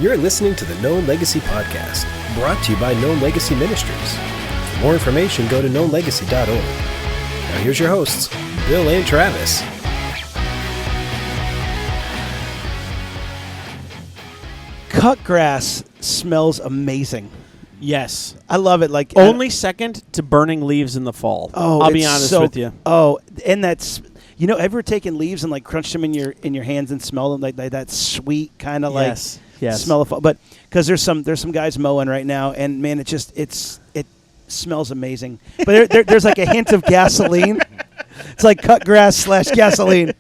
You're listening to the Known Legacy Podcast, brought to you by Known Legacy Ministries. For more information, go to knownlegacy.org. Now here's your hosts, Bill and Travis. Cut grass smells amazing. Yes. I love it. Like Only second to burning leaves in the fall. Oh, I'll be honest with you. Oh, and that's, ever taken leaves and like crunched them in your hands and smell them like that sweet kind of Yes. smell of fall. But because there's some guys mowing right now, and man, it smells amazing. But there's like a hint of gasoline. It's like cut grass / gasoline.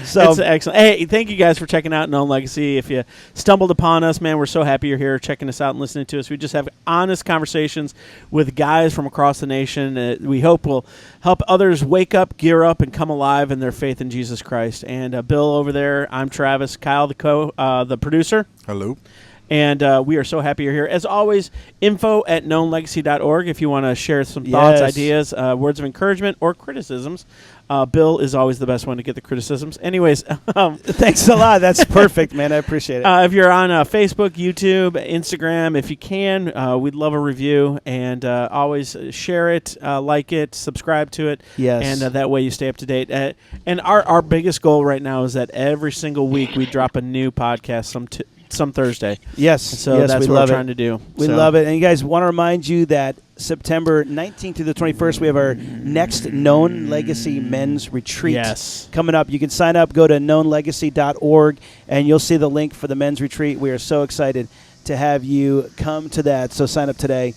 So it's excellent. Hey, thank you guys for checking out Known Legacy. If you stumbled upon us, man, we're so happy you're here checking us out and listening to us. We just have honest conversations with guys from across the nation. We hope will help others wake up, gear up, and come alive in their faith in Jesus Christ. And Bill over there, I'm Travis, Kyle, the producer. Hello. And we are so happy you're here. As always, info@knownlegacy.org if you want to share some thoughts, ideas, words of encouragement, or criticisms. Bill is always the best one to get the criticisms. Anyways. Thanks a lot. That's perfect, man. I appreciate it. If you're on Facebook, YouTube, Instagram, if you can, we'd love a review. And always share it, like it, subscribe to it. Yes. And that way you stay up to date. And our biggest goal right now is that every single week we drop a new podcast some Thursday. Yes. So that's what we're trying to do. We love it. And you guys, want to remind you that September 19th through the 21st, we have our next Known Legacy Men's Retreat coming up. You can sign up, go to knownlegacy.org, and you'll see the link for the men's retreat. We are so excited to have you come to that. So sign up today.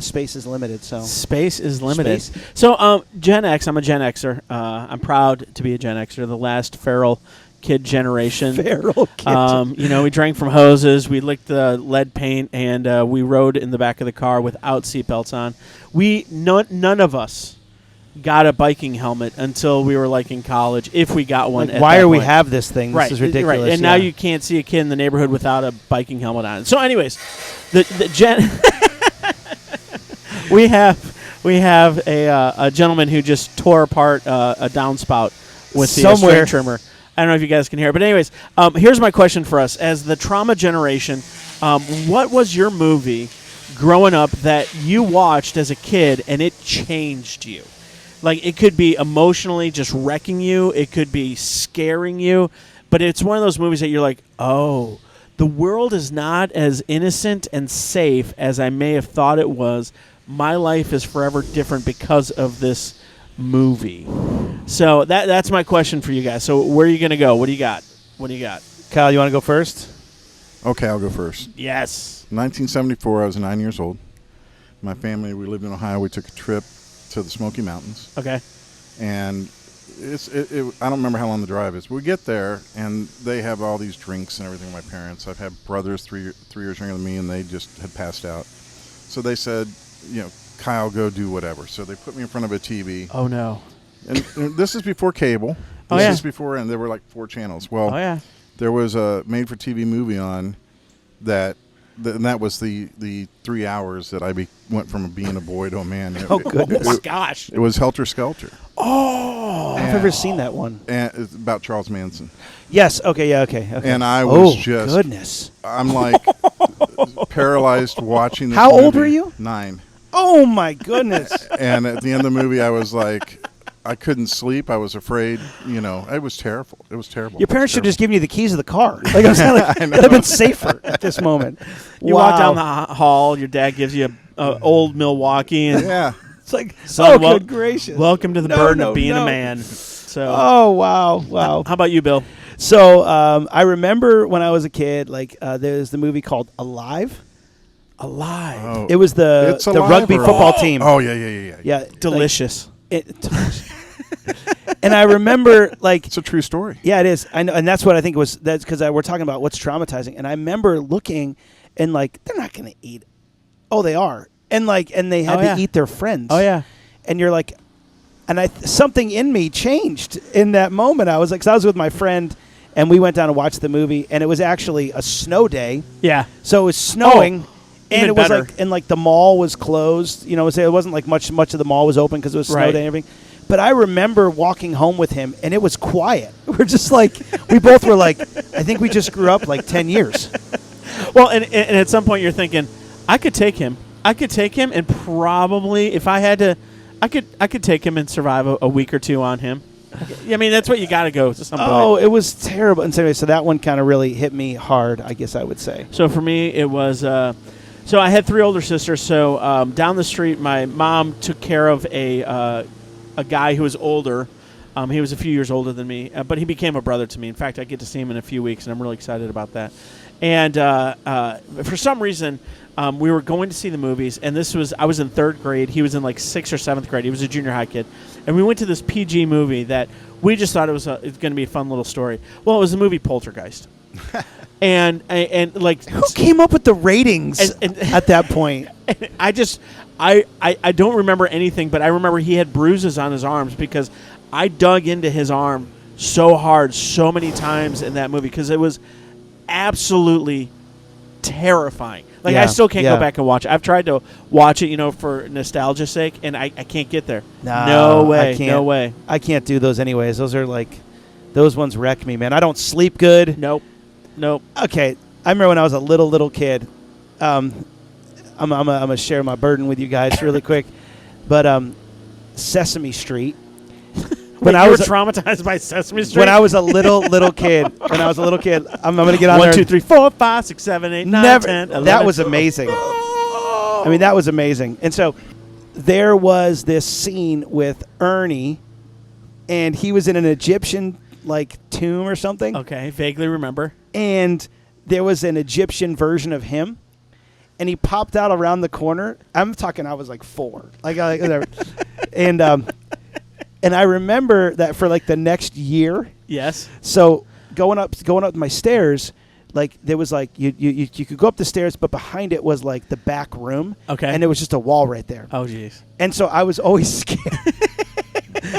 Space is limited. Space is limited. So Gen X, I'm a Gen Xer. I'm proud to be a Gen Xer, the last feral kid generation. Feral kid. We drank from hoses, we licked the lead paint, and we rode in the back of the car without seatbelts on. None of us got a biking helmet until we were like in college, if we got one. Like, why are we have this thing? This is ridiculous. Right. And now you can't see a kid in the neighborhood without a biking helmet on. So, anyways, the Gen we have a gentleman who just tore apart a downspout with the string trimmer. I don't know if you guys can hear. But anyways, here's my question for us. As the trauma generation, what was your movie growing up that you watched as a kid and it changed you? Like, it could be emotionally just wrecking you. It could be scaring you. But it's one of those movies that you're like, oh, the world is not as innocent and safe as I may have thought it was. My life is forever different because of this movie. So that's my question for you guys. So where are you going to go? What do you got? Kyle, you want to go first? Okay, I'll go first. Yes. 1974, I was 9 years old. My family, we lived in Ohio. We took a trip to the Smoky Mountains. Okay. And I don't remember how long the drive is. We get there, and they have all these drinks and everything with my parents. I've had brothers 3 years younger than me, and they just had passed out. So they said, Kyle, go do whatever. So they put me in front of a TV. Oh, no. And this is before cable. This is before, and there were like 4 channels. Well, there was a made-for-TV movie on that, and that was the 3 hours that I went from being a boy to a man. Goodness. Gosh. It was Helter Skelter. Oh, I've never seen that one. And it's about Charles Manson. Yes. Okay. Okay. And I was just... goodness. I'm like paralyzed watching this How movie. old were you? 9. Oh, my goodness. And at the end of the movie, I was like... I couldn't sleep. I was afraid. It was terrible. It was terrible. Your parents should have just given you the keys of the car. Like, I was like, that would have been safer at this moment. You walk down the hall. Your dad gives you a old Milwaukee, and it's like, son, good gracious. Welcome to the burden of being a man. So, wow. How about you, Bill? So, I remember when I was a kid, there's the movie called Alive. Oh. It was the rugby football team. Oh, yeah. Yeah, delicious. And I remember, it's a true story. Yeah, it is. I know, and that's what I think was. That's because we're talking about what's traumatizing. And I remember looking, and they're not going to eat. Oh, they are, and they had to eat their friends. Oh yeah, and you're like, and something in me changed in that moment. I was like, 'cause I was with my friend, and we went down to watch the movie, and it was actually a snow day. Yeah, so it was snowing. And it was better. the mall was closed. It wasn't like much of the mall was open because it was snow day and everything. But I remember walking home with him, and it was quiet. We're just we both were like, I think we just grew up 10 years. Well, and at some point you're thinking, I could take him, and probably if I had to, I could take him and survive a week or two on him. I mean, that's what you got to go to some point. Oh, it was terrible. And so that one kind of really hit me hard, I guess I would say. So for me, it was. So I had 3 older sisters. So down the street, my mom took care of a guy who was older. He was a few years older than me, but he became a brother to me. In fact, I get to see him in a few weeks, and I'm really excited about that. And for some reason, we were going to see the movies, and I was in 3rd grade. He was in like 6th or 7th grade. He was a junior high kid. And we went to this PG movie that we just thought it was going to be a fun little story. Well, it was the movie Poltergeist. and like, who came up with the ratings at that point? I don't remember anything, but I remember he had bruises on his arms because I dug into his arm so hard so many times in that movie because it was absolutely terrifying. Like, I still can't go back and watch it. I've tried to watch it, for nostalgia's sake, and I can't get there. No way. No way. I can't do those anyways. Those are like, those ones wreck me, man. I don't sleep good. Nope. Okay. I remember when I was a little kid. I'm gonna share my burden with you guys really quick, but Sesame Street. When I was traumatized by Sesame Street. When I was a little kid. I'm gonna get on 1, there. 2, 3, 4, 5, 6, 7, 8, 9, 10, 11. That was amazing. I mean, that was amazing. And so there was this scene with Ernie, and he was in an Egyptian tomb or something. Okay, vaguely remember. And there was an Egyptian version of him, and he popped out around the corner. I'm talking, I was like 4, and I remember that for the next year. Yes. So going up my stairs, there was you could go up the stairs, but behind it was the back room. Okay. And there was just a wall right there. Oh, jeez. And so I was always scared.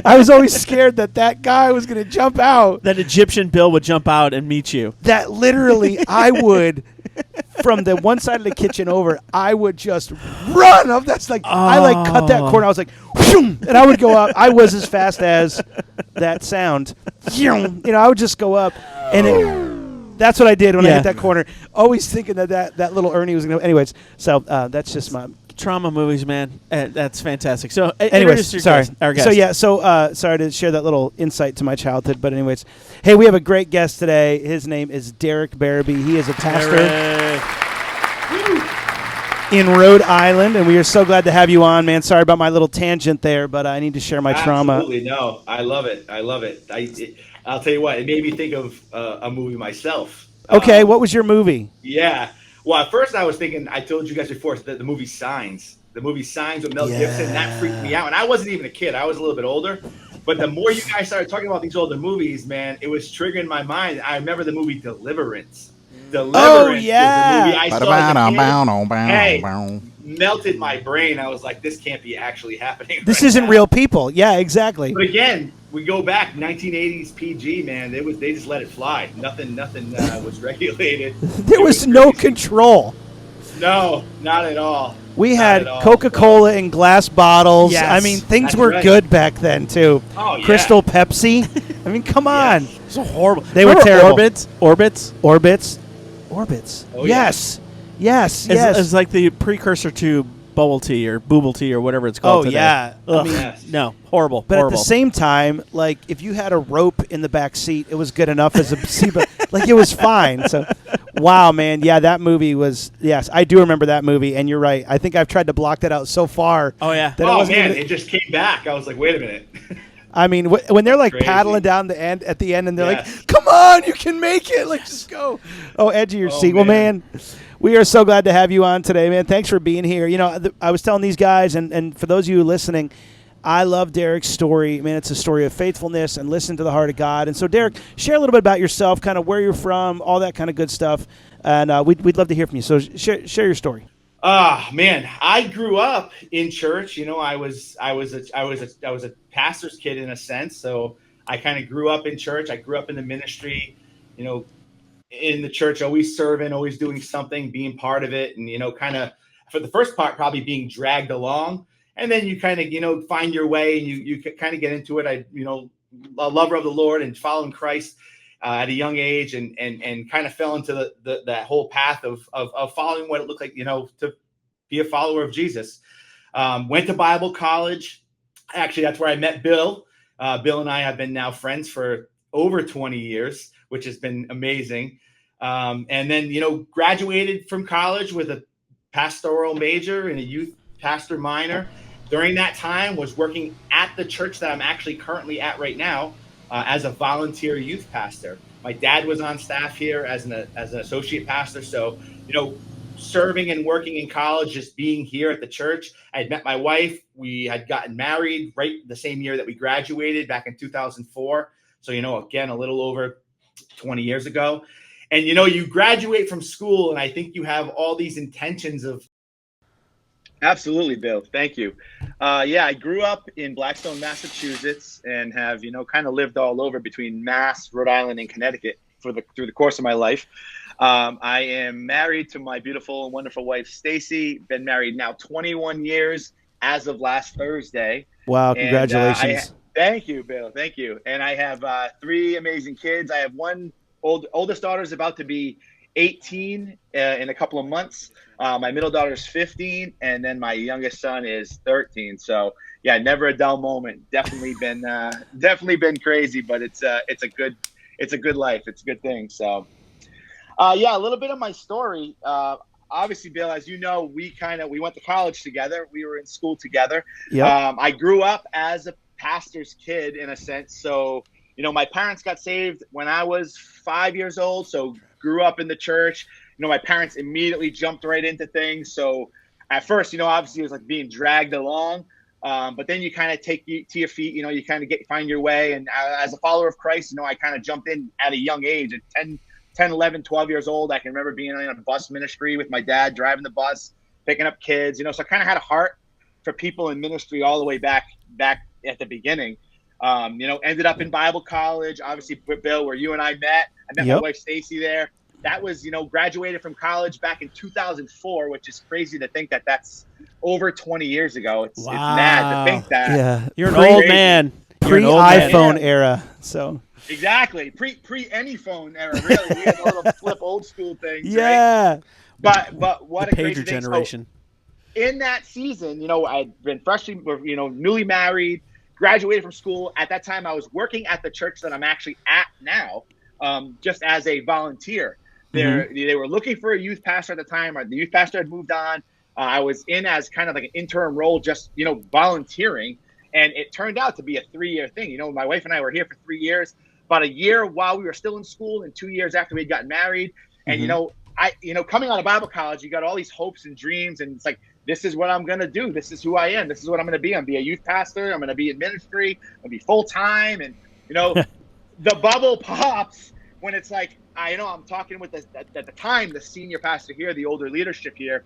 I was always scared that guy was going to jump out. That Egyptian Bill would jump out and meet you. That literally I would, from the one side of the kitchen over, I would just run up. That's I cut that corner. I was like, whoom, and I would go up. I was as fast as that sound. I would just go up. And that's what I did when I hit that corner. Always thinking that little Ernie was going to. Anyways, so that's just my. Trauma movies, man. That's fantastic. So, anyways, sorry. Sorry to share that little insight to my childhood. But anyways, hey, we have a great guest today. His name is Derek Berube. He is a pastor in Rhode Island, and we are so glad to have you on, man. Sorry about my little tangent there, but I need to share my trauma. Absolutely, no, I love it. I'll tell you what, it made me think of a movie myself. Okay, what was your movie? Yeah. Well, at first I was thinking, I told you guys before, the movie Signs. The movie Signs with Mel Gibson, that freaked me out. And I wasn't even a kid. I was a little bit older. But the more you guys started talking about these older movies, man, it was triggering my mind. I remember the movie Deliverance. Oh, yeah. Was the movie I saw as a kid. Hey, melted my brain. I was like, this can't be actually happening. This isn't real people. Yeah, exactly. But again, we go back 1980s PG, man. They just let it fly. Nothing was regulated. There was no control. No, not at all. We had Coca-Cola in glass bottles. Yes. I mean, things were good back then too. Oh, yeah. Crystal Pepsi. I mean, come on. Yes. It's so horrible. They were terrible. Orbits. Oh, yes. Yes. It's like the precursor to bubble tea or booble tea or whatever it's called today. Yeah. I mean, no, horrible. But at the same time, if you had a rope in the back seat, it was good enough as a seat, but it was fine. So, wow, man. Yeah, that movie was, yes, I do remember that movie, and you're right. I think I've tried to block that out so far. Oh, yeah. It just came back. I was like, wait a minute. I mean, when they're paddling down the end at the end, and they're like, "Come on, you can make it! Just go!" Oh, edge of your seat. Well, man, we are so glad to have you on today, man. Thanks for being here. I was telling these guys, and for those of you listening, I love Derek's story. Man, it's a story of faithfulness and listen to the heart of God. And so, Derek, share a little bit about yourself, kind of where you're from, all that kind of good stuff, and we'd love to hear from you. So, share your story. Man, I grew up in church. I was a pastor's kid in a sense. So I kind of grew up in church. I grew up in the ministry, in the church, always serving, always doing something, being part of it. And, kind of for the first part, probably being dragged along. And then you kind of, find your way and you kind of get into it. A lover of the Lord and following Christ. at a young age, and kind of fell into that whole path of following what it looked like, to be a follower of Jesus. Went to Bible college. Actually, that's where I met Bill. Bill and I have been now friends for over 20 years, which has been amazing. And then, graduated from college with a pastoral major and a youth pastor minor. During that time, was working at the church that I'm actually currently at right now as a volunteer youth pastor. My dad was on staff here as an associate pastor. So, serving and working in college, just being here at the church. I had met my wife. We had gotten married right the same year that we graduated back in 2004. So, again, a little over 20 years ago. And, you graduate from school, and I think you have all these intentions of. Absolutely, Bill. Thank you. I grew up in Blackstone, Massachusetts, and have, kind of lived all over between Mass, Rhode Island, and Connecticut through the course of my life. I am married to my beautiful and wonderful wife, Stacy. Been married now 21 years as of last Thursday. Wow, congratulations. Thank you, Bill. Thank you. And I have 3 amazing kids. I have one oldest daughter is about to be 18 in a couple of months. My middle daughter is 15, and then my youngest son is 13. So yeah, never a dull moment. Definitely been crazy, but it's a good life. It's a good thing. So a little bit of my story. Obviously, Bill, as you know, we went to college together. We were in school together. Yep. I grew up as a pastor's kid in a sense. So, my parents got saved when I was 5 years old. So grew up in the church. My parents immediately jumped right into things. So at first, obviously it was like being dragged along. But then you kind of take to your feet, you kind of find your way. And as a follower of Christ, I kind of jumped in at a young age at 10, 11, 12 years old. I can remember being in a bus ministry with my dad, driving the bus, picking up kids, so I kind of had a heart for people in ministry all the way back at the beginning. Ended up in Bible college, obviously, Bill, where you and I met. I met my wife, Stacy, there. That was, graduated from college back in 2004, which is crazy to think that that's over 20 years ago. It's mad to think that. Yeah, you're an old man. Pre-iPhone era, so. Exactly. Pre any phone era, really. We had a little flip old school things. Yeah. Right? But what the a crazy pager generation. So, in that season, I'd been freshly, newly married, graduated from school. At that time, I was working at the church that I'm actually at now, just as a volunteer. They were looking for a youth pastor at the time. The youth pastor had moved on. I was in as kind of like an interim role, just, volunteering. And it turned out to be a 3-year thing. My wife and I were here for 3 years, about a year while we were still in school and 2 years after we had gotten married. And, coming out of Bible college, you got all these hopes and dreams. And it's like, this is what I'm going to do. This is who I am. This is what I'm going to be. I'm going to be a youth pastor. I'm going to be in ministry. I'm going to be full time. And, the bubble pops when it's like, I'm talking with at the time, the senior pastor here, the older leadership here.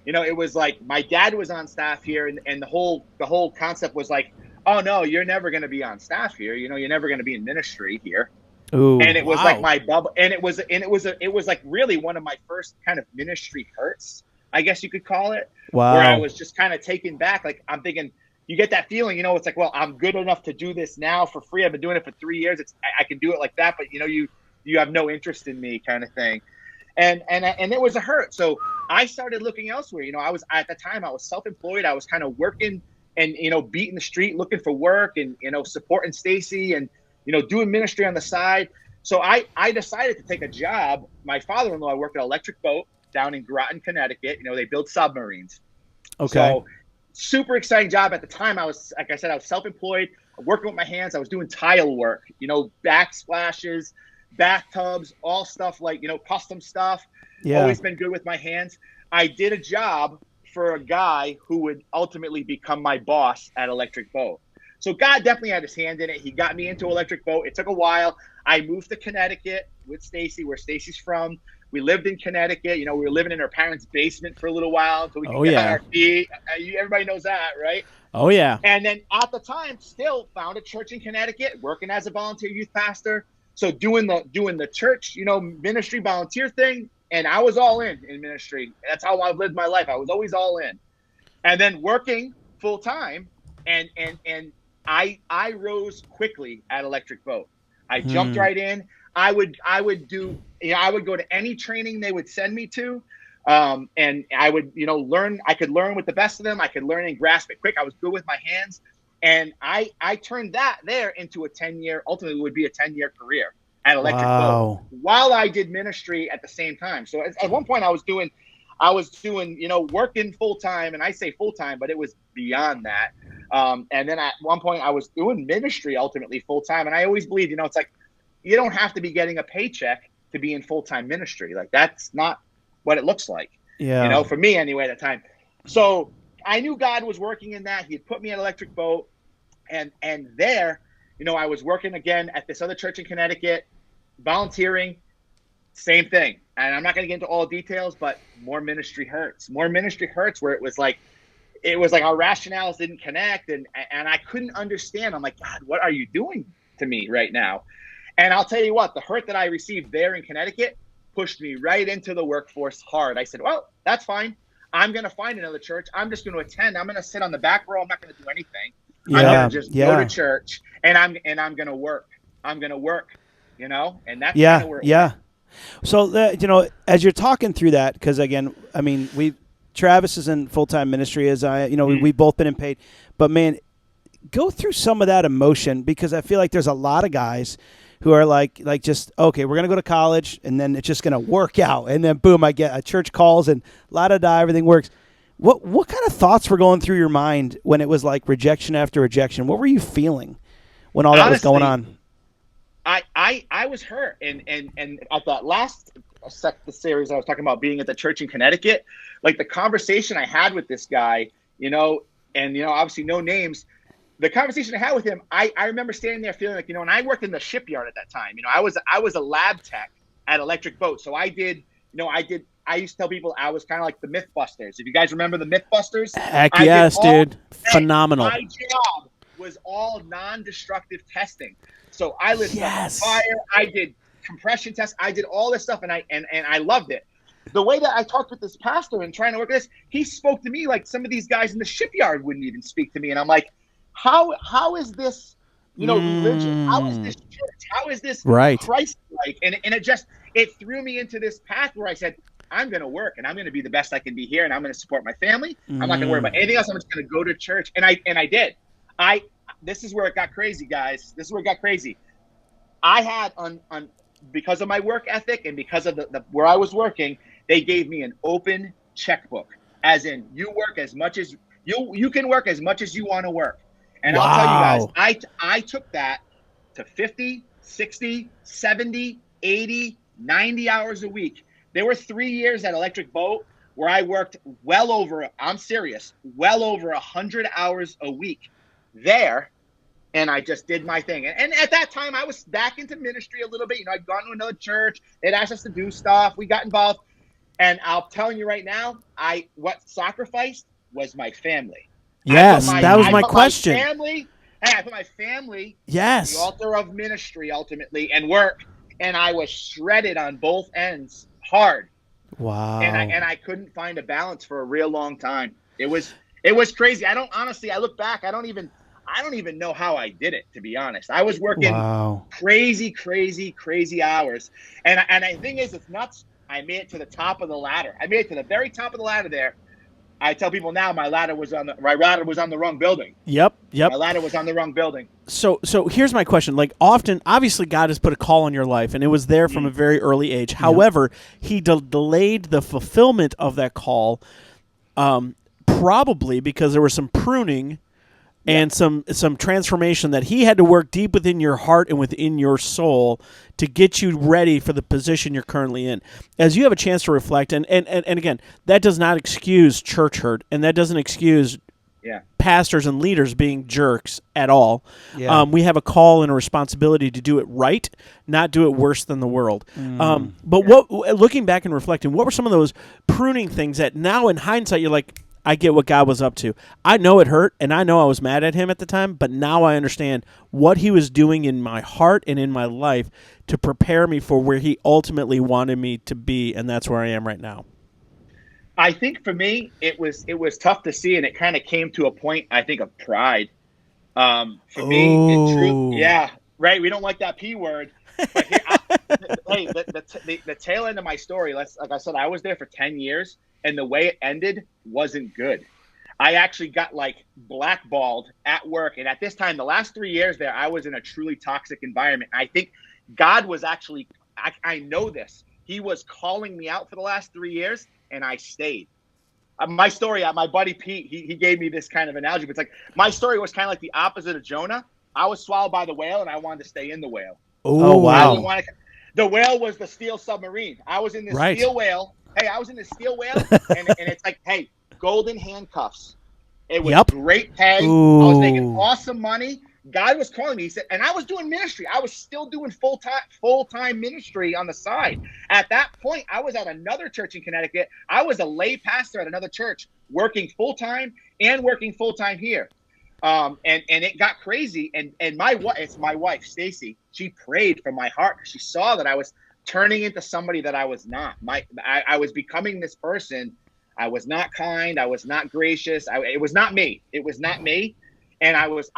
It was like my dad was on staff here, and the whole concept was like, oh no, you're never going to be on staff here. You're never going to be in ministry here. Ooh, and it was like my bubble, and it was like really one of my first kind of ministry hurts, I guess you could call it. Wow. Where I was just kind of taken back. Like I'm thinking, you get that feeling, it's like, well, I'm good enough to do this now for free. I've been doing it for 3 years. I can do it like that, but you have no interest in me, kind of thing. And it was a hurt. So I started looking elsewhere. I was at the time I was self-employed. I was kind of working and beating the street, looking for work, and supporting Stacy and doing ministry on the side. So I decided to take a job. My father-in-law worked at Electric Boat down in Groton, Connecticut. They build submarines. Okay. So super exciting job at the time. I was, like I said, I was self-employed, working with my hands. I was doing tile work, backsplashes, bathtubs, all stuff like, custom stuff. Yeah. Always been good with my hands. I did a job for a guy who would ultimately become my boss at Electric Boat. So God definitely had his hand in it. He got me into Electric Boat. It took a while. I moved to Connecticut with Stacy, where Stacy's from. We lived in Connecticut. We were living in her parents' basement for a little while until we could get on our feet. Everybody knows that, right? Oh, yeah. And then at the time, still found a church in Connecticut, working as a volunteer youth pastor. So doing the church, ministry volunteer thing, and I was all in ministry. That's how I've lived my life. I was always all in. And then working full time, and I rose quickly at Electric Boat. I jumped right in. I would do, I would go to any training they would send me to. And I would, learn. I could learn with the best of them. I could learn and grasp it quick. I was good with my hands. And I turned that there into ultimately would be a 10-year career at Electric Boat while I did ministry at the same time. So at one point I was doing, working full time, and I say full time, but it was beyond that. And then at one point I was doing ministry ultimately full time. And I always believed, it's like, you don't have to be getting a paycheck to be in full-time ministry. Like, that's not what it looks like, for me anyway at the time. So I knew God was working in that. He had put me at Electric Boat, and there, I was working again at this other church in Connecticut, volunteering, same thing. And I'm not going to get into all details, but more ministry hurts where it was like our rationales didn't connect, and I couldn't understand. I'm like, God, what are you doing to me right now? And I'll tell you what, the hurt that I received there in Connecticut pushed me right into the workforce hard. I said, well, that's fine. I'm going to find another church. I'm just going to attend. I'm going to sit on the back row. I'm not going to do anything. I'm going to just go to church, and I'm going to work. I'm going to work, and that's kind of where it went. So, as you're talking through that, because again, I mean, Travis is in full-time ministry as we've both been in paid, but man, go through some of that emotion, because I feel like there's a lot of guys who are like just, okay, we're going to go to college, and then it's just going to work out. And then, boom, I get a church calls, and la-da-da, everything works. What kind of thoughts were going through your mind when it was like rejection after rejection? What were you feeling when all that was going on? I was hurt. And at that last series I was talking about being at the church in Connecticut, like the conversation I had with this guy, obviously no names, the conversation I had with him, I remember standing there feeling like, and I worked in the shipyard at that time. I was a lab tech at Electric Boat. So I used to tell people I was kind of like the Mythbusters. If you guys remember the Mythbusters. Heck yes, dude. Phenomenal. My job was all non-destructive testing. So I lit fire. I did compression tests. I did all this stuff, and I loved it. The way that I talked with this pastor and trying to work with this, he spoke to me like some of these guys in the shipyard wouldn't even speak to me. And I'm like, how is this, religion? How is this church? How is this Christ-like? And it threw me into this path where I said, I'm going to work, and I'm going to be the best I can be here, and I'm going to support my family. I'm not going to worry about anything else. I'm just going to go to church. And I did. This is where it got crazy, guys. This is where it got crazy. I had because of my work ethic and because of the where I was working, they gave me an open checkbook, as in you work as much as you can work as much as you want to work. And I'll tell you guys, I took that to 50, 60, 70, 80, 90 hours a week. There were 3 years at Electric Boat where I worked well over 100 hours a week there. And I just did my thing. And at that time, I was back into ministry a little bit. I'd gone to another church. They'd asked us to do stuff. We got involved. And I'm telling you right now, what sacrificed was my family. Yes, that was my question. I put my family at the altar of ministry ultimately and work. And I was shredded on both ends hard. Wow. And I couldn't find a balance for a real long time. It was crazy. I look back, I don't even know how I did it, to be honest. I was working crazy hours. And the thing is, it's nuts. I made it to the top of the ladder. I made it to the very top of the ladder there. I tell people now my ladder was on the wrong building. Yep. My ladder was on the wrong building. So here's my question. Like, often, obviously, God has put a call on your life, and it was there from a very early age. However, He delayed the fulfillment of that call, probably because there was some pruning and some transformation that He had to work deep within your heart and within your soul to get you ready for the position you're currently in. As you have a chance to reflect, and again, that does not excuse church hurt, and that doesn't excuse pastors and leaders being jerks at all. Yeah. We have a call and a responsibility to do it right, not do it worse than the world. But looking back and reflecting, what were some of those pruning things that now in hindsight you're like, I get what God was up to. I know it hurt, and I know I was mad at Him at the time, but now I understand what He was doing in my heart and in my life to prepare me for where He ultimately wanted me to be, and that's where I am right now. I think for me, it was tough to see, and it kind of came to a point, I think, of pride. For me, right? We don't like that P word. But here, hey, the tail end of my story. Like I said, I was there for 10 years, and the way it ended wasn't good. I actually got like blackballed at work, and at this time, the last 3 years there, I was in a truly toxic environment. I think God was actually, I know this. He was calling me out for the last 3 years, and I stayed. My story, my buddy Pete, he gave me this kind of analogy. But it's like my story was kind of like the opposite of Jonah. I was swallowed by the whale, and I wanted to stay in the whale. Oh, wow. The whale was the steel submarine. I was in this steel whale. Hey, I was in this steel whale, and it's like, hey, golden handcuffs. It was great pay. Ooh. I was making awesome money. God was calling me. He said, and I was doing ministry. I was still doing full-time ministry on the side. At that point, I was at another church in Connecticut. I was a lay pastor at another church, working full-time and working full-time here. And it got crazy. And it's my wife, Stacy. She prayed from my heart. She saw that I was turning into somebody that I was not. I was becoming this person. I was not kind. I was not gracious. It was not me. It was not me. And I was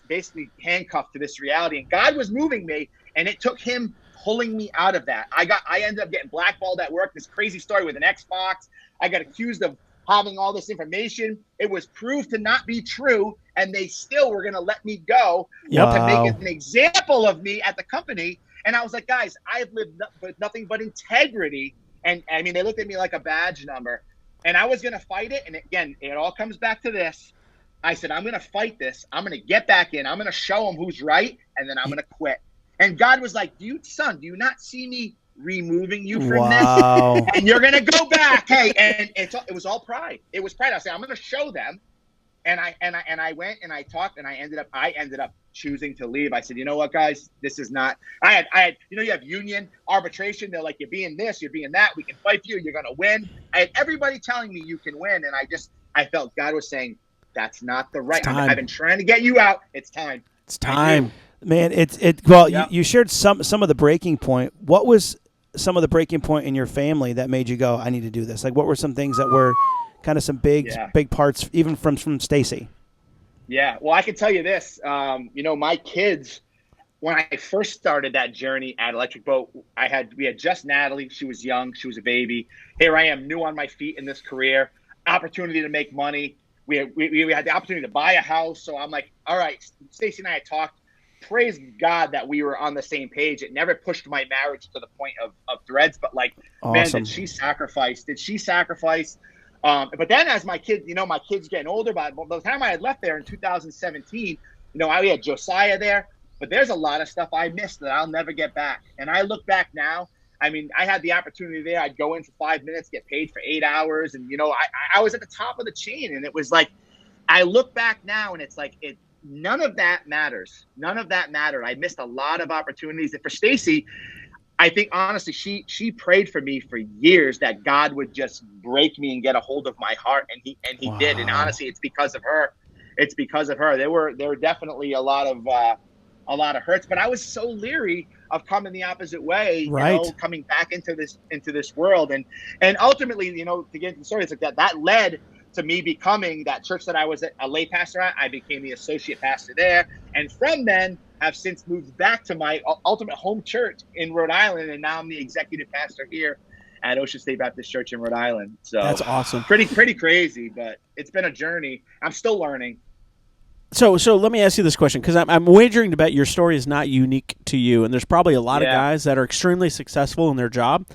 basically handcuffed to this reality. And God was moving me, and it took him pulling me out of that. I ended up getting blackballed at work. This crazy story with an Xbox. I got accused of having all this information. It was proved to not be true, and they still were going to let me go to make an example of me at the company. And I was like, guys, I've lived with nothing but integrity. And I mean, they looked at me like a badge number, and I was going to fight it. And again, it all comes back to this. I said, I'm going to fight this. I'm going to get back in. I'm going to show them who's right, and then I'm going to quit. And God was like, do you not see me removing you from this? And you're going to go back. Hey, and it was all pride. It was pride. I said, I'm going to show them. And I went and I talked, and I ended up choosing to leave. I said, you know what, guys, this is not. I had you have union arbitration. They're like, you're being this, you're being that. We can fight you. You're going to win. I had everybody telling me you can win, and I felt God was saying, that's not the right. I've been trying to get you out. It's time. It's time, man. You shared some of the breaking point. What was some of the breaking point in your family that made you go, I need to do this? Like, what were some things that were kind of some big parts, even from Stacy? Yeah. Well, I can tell you this. My kids, when I first started that journey at Electric Boat, we had just Natalie. She was young. She was a baby. Here I am, new on my feet in this career, opportunity to make money. We had the opportunity to buy a house. So I'm like, all right, Stacy and I had talked. Praise God that we were on the same page. It never pushed my marriage to the point of threads, but like, awesome. Man, did she sacrifice? But then as my kids getting older, by the time I had left there in 2017, I had Josiah there, but there's a lot of stuff I missed that I'll never get back. And I look back now, I mean, I had the opportunity there. I'd go in for 5 minutes, get paid for 8 hours. And, I was at the top of the chain. And it was like, I look back now and it's like, none of that matters. None of that mattered. I missed a lot of opportunities. And for Stacy, I think, honestly, she prayed for me for years that God would just break me and get a hold of my heart. And he did. And honestly, it's because of her. It's because of her. There were definitely a lot of hurts, but I was so leery of coming the opposite way, coming back into this world. And ultimately, to get into the story, it's like that led to me becoming that church that I was a lay pastor at. I became the associate pastor there. And from then have since moved back to my ultimate home church in Rhode Island. And now I'm the executive pastor here at Ocean State Baptist Church in Rhode Island. So that's awesome. Pretty crazy, but it's been a journey. I'm still learning. So let me ask you this question, because I'm wagering to bet your story is not unique to you, and there's probably a lot of guys that are extremely successful in their job,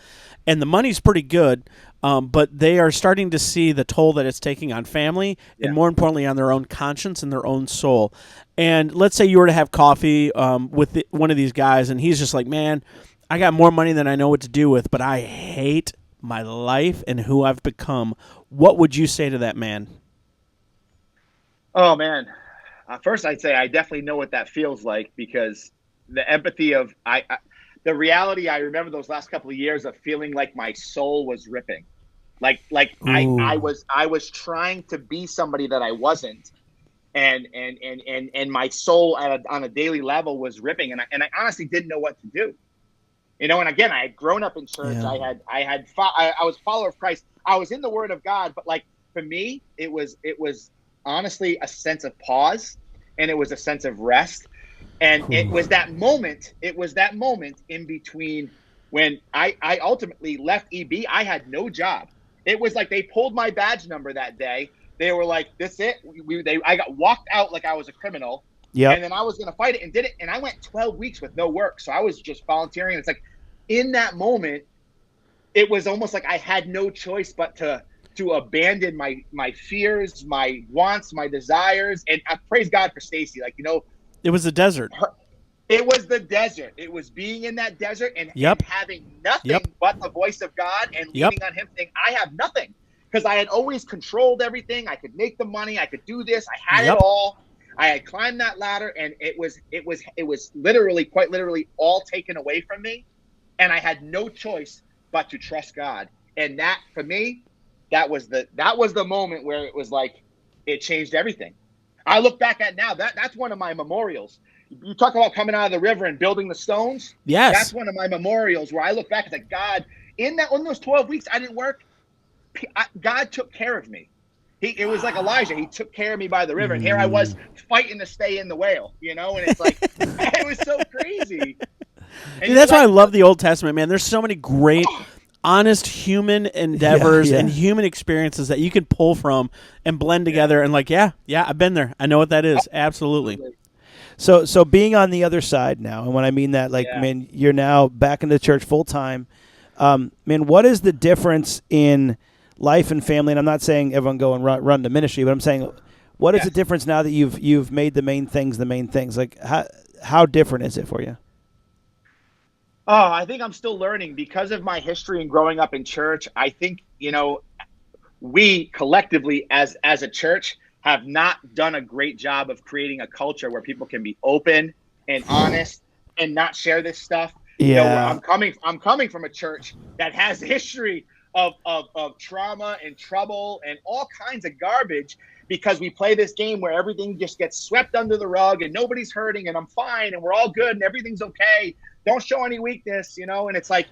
and the money's pretty good, but they are starting to see the toll that it's taking on family, and more importantly on their own conscience and their own soul. And let's say you were to have coffee with one of these guys, and he's just like, man, I got more money than I know what to do with, but I hate my life and who I've become. What would you say to that man? Oh, man. First, I'd say I definitely know what that feels like, because the empathy of the reality. I remember those last couple of years of feeling like my soul was ripping, like I was trying to be somebody that I wasn't, and my soul on a daily level was ripping, and I honestly didn't know what to do, And again, I had grown up in church. Yeah. I was a follower of Christ. I was in the Word of God, but like for me, it was honestly a sense of pause, and it was a sense of rest. And it was that moment in between when I ultimately left EB. I had no job. It was like they pulled my badge number that day. They were like, "This it." I got walked out like I was a criminal. Yeah. And then I was going to fight it and did it. And I went 12 weeks with no work. So I was just volunteering. It's like in that moment, it was almost like I had no choice but to abandon my fears, my wants, my desires. And I praise God for Stacy. Like, it was the desert. It was the desert. It was being in that desert and having nothing but the voice of God and leaning on him, saying, I have nothing. Because I had always controlled everything. I could make the money. I could do this. I had it all. I had climbed that ladder, and it was literally, quite literally, all taken away from me. And I had no choice but to trust God. And that, for me, that was the moment where it was like it changed everything. I look back at now, that's one of my memorials. You talk about coming out of the river and building the stones. Yes. That's one of my memorials where I look back and say, God, in those 12 weeks I didn't work, God took care of me. It was like Elijah. He took care of me by the river. And here I was fighting to stay in the whale, and it's like, it was so crazy. Dude, that's why I love the Old Testament, man. There's so many great, honest human endeavors and human experiences that you can pull from and blend together. And I've been there. I know what that is. Absolutely. So being on the other side now, and when I mean that, man, you're now back in the church full time. Man, what is the difference in life and family? And I'm not saying everyone go and run the ministry, but I'm saying, what is the difference now that you've made the main things? Like, how different is it for you? Oh, I think I'm still learning because of my history and growing up in church. I think, we collectively as a church have not done a great job of creating a culture where people can be open and honest and not share this stuff. Yeah. I'm coming from a church that has a history of trauma and trouble and all kinds of garbage, because we play this game where everything just gets swept under the rug and nobody's hurting and I'm fine and we're all good and everything's okay. Don't show any weakness, and it's like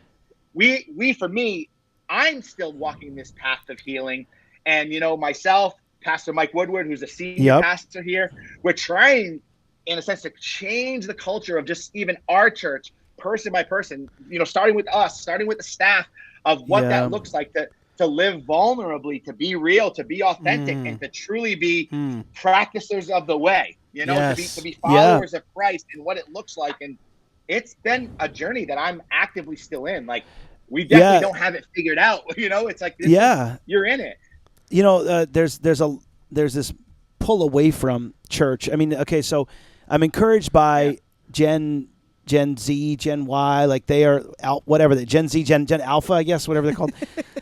for me, I'm still walking this path of healing. And, myself, Pastor Mike Woodward, who's a senior pastor here, we're trying, in a sense, to change the culture of just even our church, person by person, starting with us, starting with the staff, of what that looks like to live vulnerably, to be real, to be authentic, and to truly be practicers of the way, to be followers of Christ and what it looks like. And it's been a journey that I'm actively still in. Like, we definitely don't have it figured out. It's like, you're in it. There's this pull away from church. I mean, okay, so I'm encouraged by Gen Z, Gen Y, like they are out, whatever the Gen Z, Gen Alpha, I guess, whatever they're called.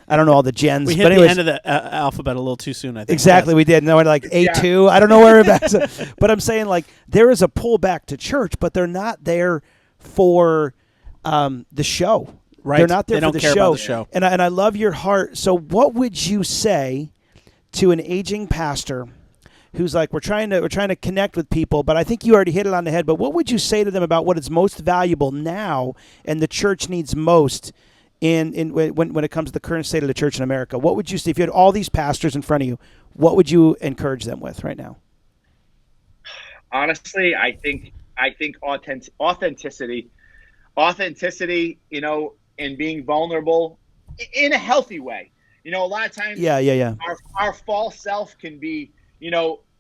I don't know all the gens. We hit the end of the alphabet a little too soon, I think. Exactly, we did. No, we're like A2. I don't know where we're back. But I'm saying, like, there is a pullback to church, but they're not there for the show. Right. They're not there for the show. About the show. And I love your heart. So what would you say to an aging pastor who's like, we're trying to connect with people, but I think you already hit it on the head, but what would you say to them about what is most valuable now and the church needs most when it comes to the current state of the church in America? What would you say if you had all these pastors in front of you? What would you encourage them with right now? Honestly, I think authenticity, and being vulnerable in a healthy way. A lot of times, our false self can be,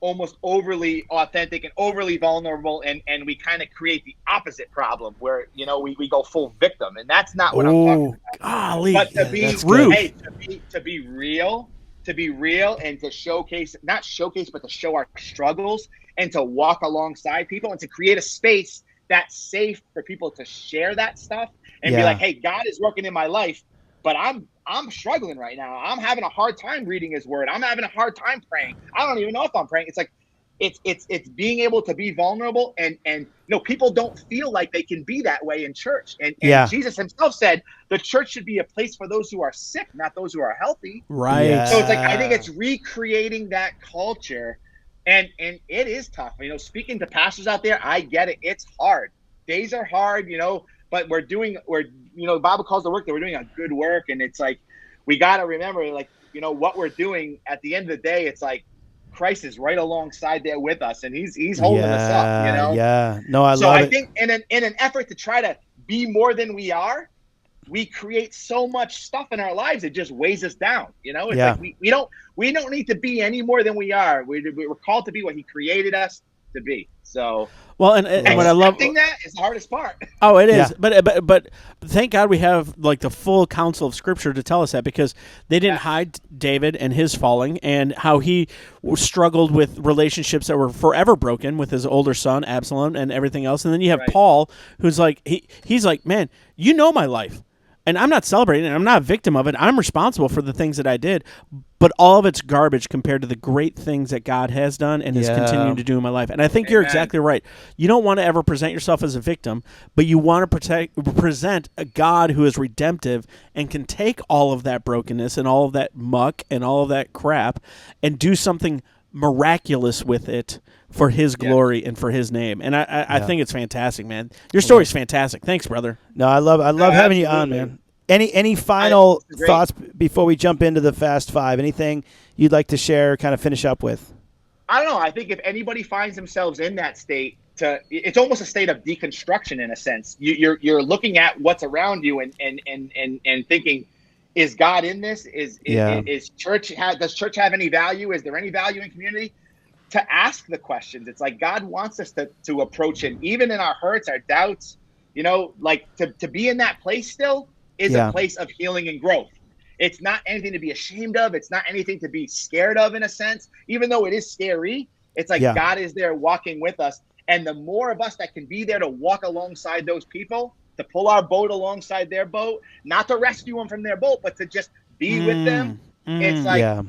almost overly authentic and overly vulnerable, and we kind of create the opposite problem where, we go full victim, and that's not what I'm talking about. Golly, but to be real, and to not showcase, but to show our struggles and to walk alongside people and to create a space that's safe for people to share that stuff and be like, hey, God is working in my life, but I'm struggling right now. I'm having a hard time reading his word. I'm having a hard time praying. I don't even know if I'm praying. It's like, it's being able to be vulnerable and people don't feel like they can be that way in church. And Jesus himself said the church should be a place for those who are sick, not those who are healthy. Right. Yeah. So it's like, I think it's recreating that culture, and it is tough. Speaking to pastors out there, I get it. It's hard. Days are hard, but the Bible calls the work that we're doing a good work. And it's like, we got to remember, like, what we're doing at the end of the day, it's like, Christ is right alongside there with us, and he's holding us up, you know? Yeah. No, I so love I it. think in an effort to try to be more than we are, we create so much stuff in our lives, it just weighs us down. You know, it's like we don't need to be any more than we are. We're called to be what he created us to be. So well, and what I love that is the hardest part. Oh, it is. Yeah. But thank God we have like the full counsel of Scripture to tell us that, because they didn't hide David and his falling and how he struggled with relationships that were forever broken with his older son Absalom and everything else. And then you have Paul, who's like he's like, man, you know my life. And I'm not celebrating it. I'm not a victim of it. I'm responsible for the things that I did. But all of it's garbage compared to the great things that God has done and is continuing to do in my life. And I think you're exactly right. You don't want to ever present yourself as a victim, but you want to present a God who is redemptive and can take all of that brokenness and all of that muck and all of that crap and do something miraculous with it for his glory and for his name. And I think it's fantastic, man. Your story's fantastic. Thanks, brother. No, I love having you on, man. Any final thoughts before we jump into the Fast Five? Anything you'd like to share, kind of finish up with? I don't know. I think if anybody finds themselves in that state, it's almost a state of deconstruction in a sense. You're looking at what's around you and thinking, is God in this? Is church does church have any value? Is there any value in community? To ask the questions. It's like God wants us to approach Him, even in our hurts, our doubts. You know, like to be in that place still is a place of healing and growth. It's not anything to be ashamed of. It's not anything to be scared of in a sense, even though it is scary. It's like God is there walking with us. And the more of us that can be there to walk alongside those people, to pull our boat alongside their boat, not to rescue them from their boat, but to just be with them. It's like,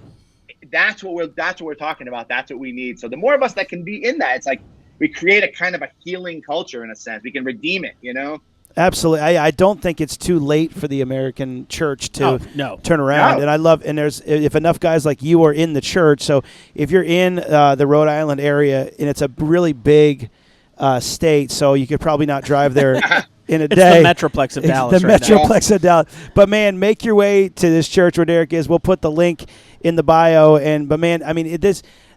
that's what we're talking about. That's what we need. So the more of us that can be in that, it's like we create a kind of a healing culture in a sense. We can redeem it, you know? Absolutely. I don't think it's too late for the American church to turn around. And I love, and if enough guys like you are in the church, so if you're in the Rhode Island area, and it's a really big state, so you could probably not drive there in a day. It's the Metroplex of Dallas. The Metroplex of Dallas. But man, make your way to this church where Derek is. We'll put the link in the bio. But man, I mean,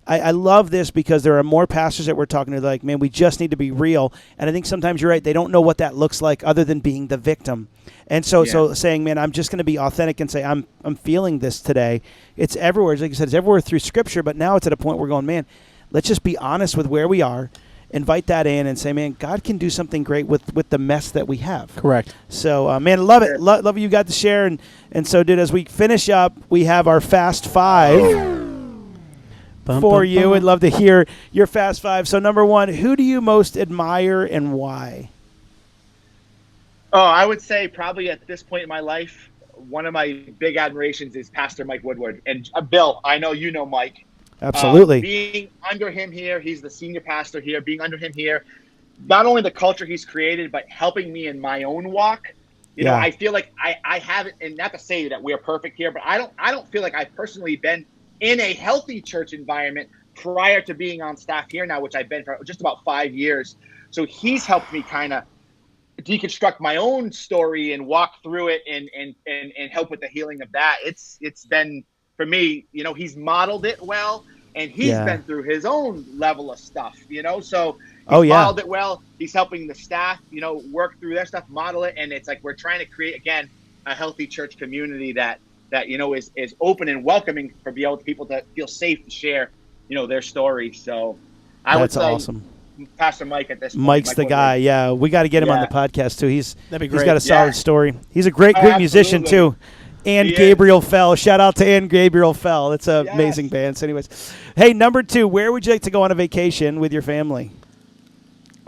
I love this because there are more pastors that we're talking to, like, man, we just need to be real. And I think sometimes you're right. They don't know what that looks like other than being the victim. And so saying, man, I'm just going to be authentic and say, I'm feeling this today. It's everywhere. Like you said, it's everywhere through Scripture. But now it's at a point where we're going, man, let's just be honest with where we are. Invite that in and say, man, God can do something great with the mess that we have. Correct. So, man, love it. Love you got to share. And so, as we finish up, we have our Fast Five for you. I'd love to hear your Fast Five. So, number one, who do you most admire and why? Oh, I would say probably at this point in my life, one of my big admirations is Pastor Mike Woodward. And Bill, I know you know Mike. Absolutely. Being under him here, he's the senior pastor here, being under him here, not only the culture he's created, but helping me in my own walk. You know, I feel like I haven't, and not to say that we're perfect here, but I don't feel like I've personally been in a healthy church environment prior to being on staff here now, which I've been for just about 5 years. So he's helped me kind of deconstruct my own story and walk through it and help with the healing of that. It's been, for me, you know, he's modeled it well, and he's been through his own level of stuff, you know, so he's modeled it well. He's helping the staff, you know, work through their stuff, model it. And it's like, we're trying to create, again, a healthy church community that, you know, is open and welcoming for people to feel safe to share, you know, their story. So I would say awesome. Pastor Mike at this point. Mike's the guy. Yeah. We got to get him on the podcast too. That'd be great. He's got a solid story. He's a great musician too. And Gabriel Fell. Shout out to Ann Gabriel Fell. It's an amazing band. So anyways, hey, number two, where would you like to go on a vacation with your family?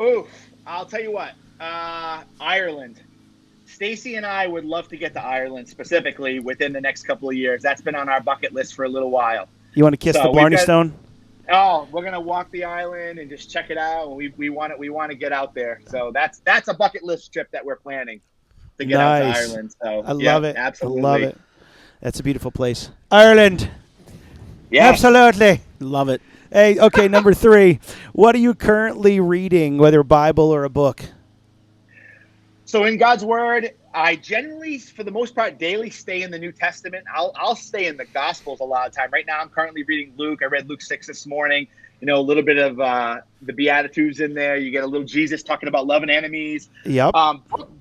Oh, I'll tell you what. Ireland. Stacy and I would love to get to Ireland specifically within the next couple of years. That's been on our bucket list for a little while. You want to kiss the Blarney Stone? Oh, we're gonna walk the island and just check it out. We want to get out there. So that's a bucket list trip that we're planning. To get out to Ireland. So I love it. Absolutely. I love it. That's a beautiful place. Ireland. Yeah. Absolutely. Love it. Hey, okay, number three. What are you currently reading, whether a Bible or a book? So in God's Word, I generally, for the most part, daily stay in the New Testament. I'll stay in the Gospels a lot of time. Right now, I'm currently reading Luke. I read Luke 6 this morning. You know, a little bit of the Beatitudes in there. You get a little Jesus talking about loving enemies. Yep.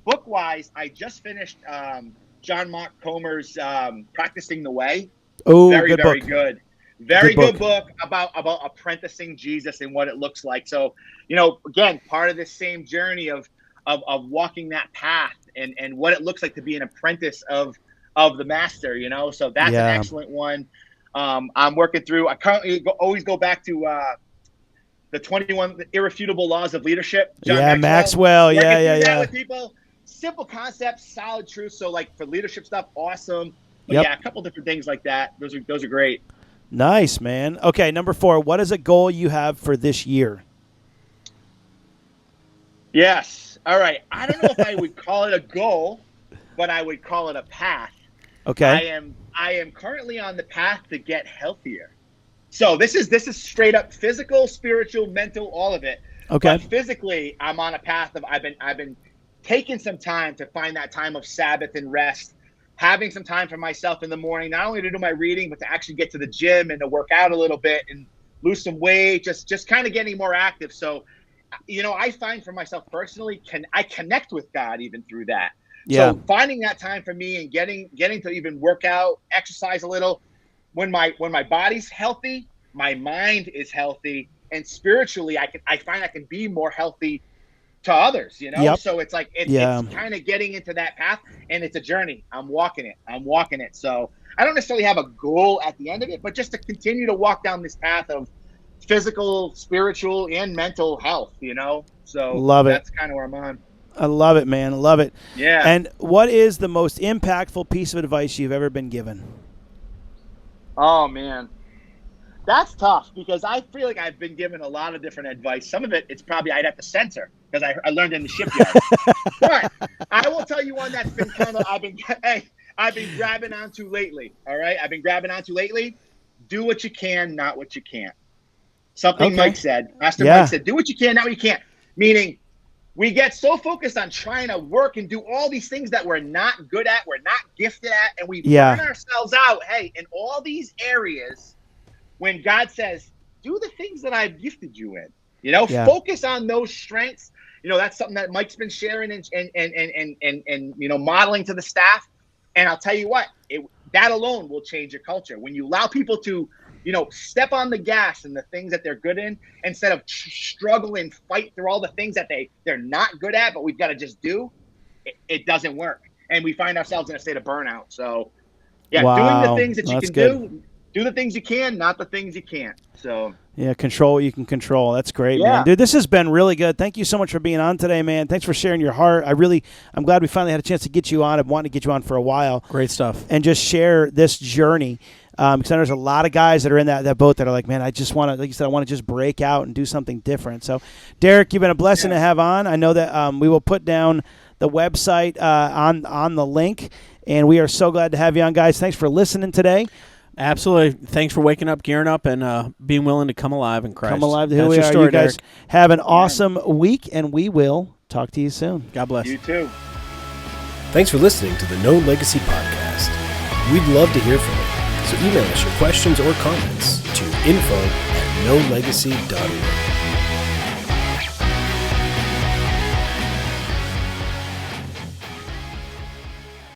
Book-wise, I just finished John Mark Comer's Practicing the Way. Oh, very, good very book. good. Very good book about apprenticing Jesus and what it looks like. So, you know, again, part of this same journey of walking that path and what it looks like to be an apprentice of the master, you know. So that's an excellent one. I'm working through. I currently always go back to the 21 Irrefutable Laws of Leadership. John Maxwell. Yeah. With people, simple concepts, solid truth. So like for leadership stuff, awesome. But yeah, a couple different things like that. Those are great. Nice, man. Okay, number 4. What is a goal you have for this year? Yes. All right. I don't know if I would call it a goal, but I would call it a path. Okay. I am currently on the path to get healthier. So this is straight up physical, spiritual, mental, all of it. Okay. But physically, I'm on a path of I've been taking some time to find that time of Sabbath and rest, having some time for myself in the morning, not only to do my reading, but to actually get to the gym and to work out a little bit and lose some weight, just kind of getting more active. So, you know, I find for myself personally, I connect with God even through that. Yeah. So finding that time for me and getting to even work out, exercise a little, when my body's healthy, my mind is healthy, and spiritually I find I can be more healthy to others, you know. Yep. So it's like it's kind of getting into that path, and it's a journey. I'm walking it. So I don't necessarily have a goal at the end of it, but just to continue to walk down this path of physical, spiritual, and mental health, you know. So that's kind of where I'm on. I love it, man. I love it. Yeah. And what is the most impactful piece of advice you've ever been given? Oh, man. That's tough because I feel like I've been given a lot of different advice. Some of it's probably I'd have to censor because I learned in the shipyard. But I will tell you one that's been kind of I've been grabbing onto lately. All right, I've been grabbing onto lately. Do what you can, not what you can't. Something Mike said. Master Mike said, "Do what you can, not what you can't." Meaning, we get so focused on trying to work and do all these things that we're not good at, we're not gifted at, and we burn ourselves out. Hey, in all these areas. When God says, do the things that I've gifted you in, you know, focus on those strengths. You know, that's something that Mike's been sharing and you know, modeling to the staff. And I'll tell you what, that alone will change your culture. When you allow people to, you know, step on the gas and the things that they're good in, instead of struggle and fight through all the things that they're not good at, but we've got to just do, it doesn't work. And we find ourselves in a state of burnout. So, doing the things that you can do the things you can, not the things you can't. So control what you can control. That's great, man. Dude, this has been really good. Thank you so much for being on today, man. Thanks for sharing your heart. I'm glad we finally had a chance to get you on. I've wanted to get you on for a while. Great stuff. And just share this journey. Because there's a lot of guys that are in that boat that are like, man, I just want to, like you said, I want to just break out and do something different. So, Derek, you've been a blessing to have on. I know that we will put down the website on the link, and we are so glad to have you on, guys. Thanks for listening today. Absolutely. Thanks for waking up, gearing up, and being willing to come alive in Christ. Come alive to who we are. You guys have an awesome week, and we will talk to you soon. God bless. You too. Thanks for listening to the Known Legacy Podcast. We'd love to hear from you, so email us your questions or comments to info@knownlegacy.org.